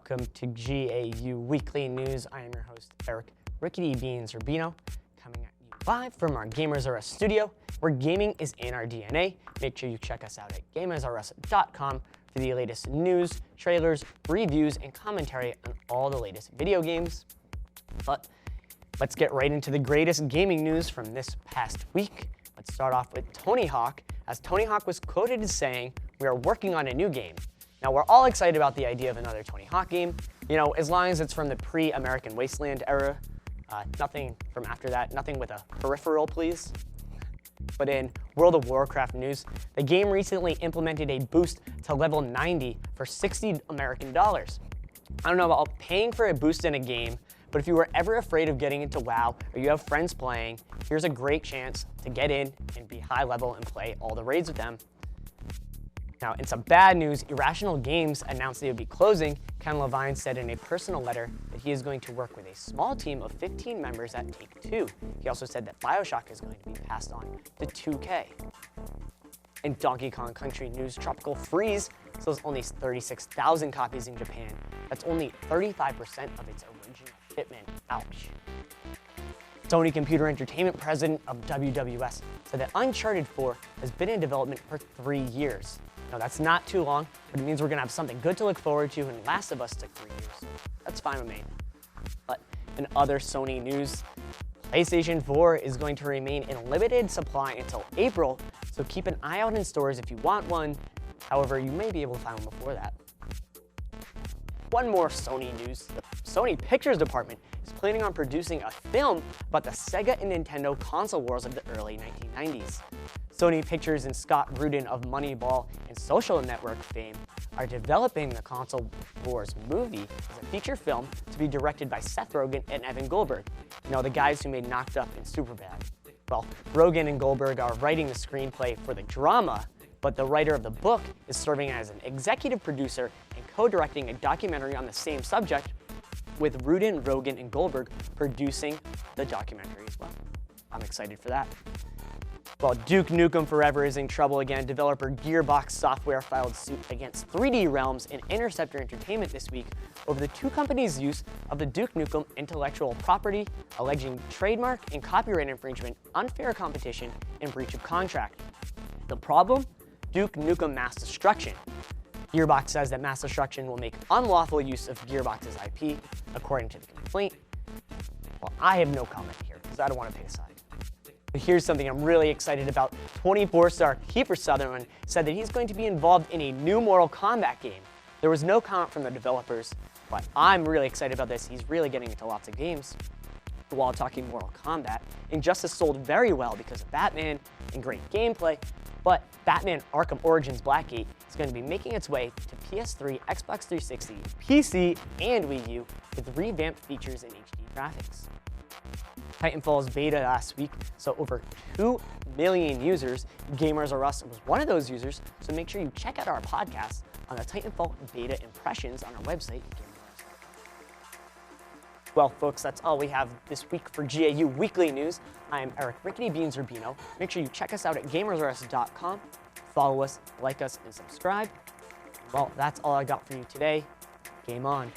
Welcome to GAU Weekly News. I am your host, Eric RickityBeans Rubino, coming at you live from our Gamers R Us studio, where gaming is in our DNA. Make sure you check us out at gamersrus.com for the latest news, trailers, reviews, and commentary on all the latest video games. But let's get right into the greatest gaming news from this past week. Let's start off with Tony Hawk, as Tony Hawk was quoted as saying, "We are working on a new game." Now, we're all excited about the idea of another Tony Hawk game, as long as it's from the pre-American Wasteland era. Nothing from after that, nothing with a peripheral, please. But in World of Warcraft news, the game recently implemented a boost to level 90 for $60 American. I don't know about paying for a boost in a game, but if you were ever afraid of getting into WoW or you have friends playing, here's a great chance to get in and be high level and play all the raids with them. Now, in some bad news, Irrational Games announced they would be closing. Ken Levine said in a personal letter that he is going to work with a small team of 15 members at Take-Two. He also said that BioShock is going to be passed on to 2K. In Donkey Kong Country news, Tropical Freeze sells only 36,000 copies in Japan. That's only 35% of its original shipment. Ouch. Sony Computer Entertainment president of WWS said that Uncharted 4 has been in development for 3 years. Now, that's not too long, but it means we're going to have something good to look forward to, and Last of Us took 3 years. That's fine with me. But in other Sony news, PlayStation 4 is going to remain in limited supply until April, so keep an eye out in stores if you want one. However, you may be able to find one before that. One more Sony news. The Sony Pictures department is planning on producing a film about the Sega and Nintendo console wars of the early 1990s. Sony Pictures and Scott Rudin of Moneyball and Social Network fame are developing the console wars movie as a feature film to be directed by Seth Rogen and Evan Goldberg, the guys who made Knocked Up and Superbad. Well, Rogen and Goldberg are writing the screenplay for the drama, but the writer of the book is serving as an executive producer and co-directing a documentary on the same subject, with Rudin, Rogen, and Goldberg producing the documentary as well. I'm excited for that. Well, Duke Nukem Forever is in trouble again. Developer Gearbox Software filed suit against 3D Realms and Interceptor Entertainment this week over the two companies' use of the Duke Nukem intellectual property, alleging trademark and copyright infringement, unfair competition, and breach of contract. The problem? Duke Nukem Mass Destruction. Gearbox says that Mass Destruction will make unlawful use of Gearbox's IP, according to the complaint. Well, I have no comment here, because I don't want to pick a side. But here's something I'm really excited about. 24-star Kiefer Sutherland said that he's going to be involved in a new Mortal Kombat game. There was no comment from the developers, but I'm really excited about this. He's really getting into lots of games. While talking Mortal Kombat, Injustice sold very well because of Batman and great gameplay, but Batman Arkham Origins Blackgate is going to be making its way to PS3, Xbox 360, PC, and Wii U with revamped features and HD graphics. Titanfall's beta last week saw over 2 million users. Gamers R Us was one of those users, so make sure you check out our podcast on the Titanfall beta impressions on our website, gamersrus.com. Well, folks, that's all we have this week for GAU Weekly News. I am Eric RickityBeans Rubino. Make sure you check us out at gamersrus.com. Follow us, like us, and subscribe. Well, that's all I got for you today. Game on.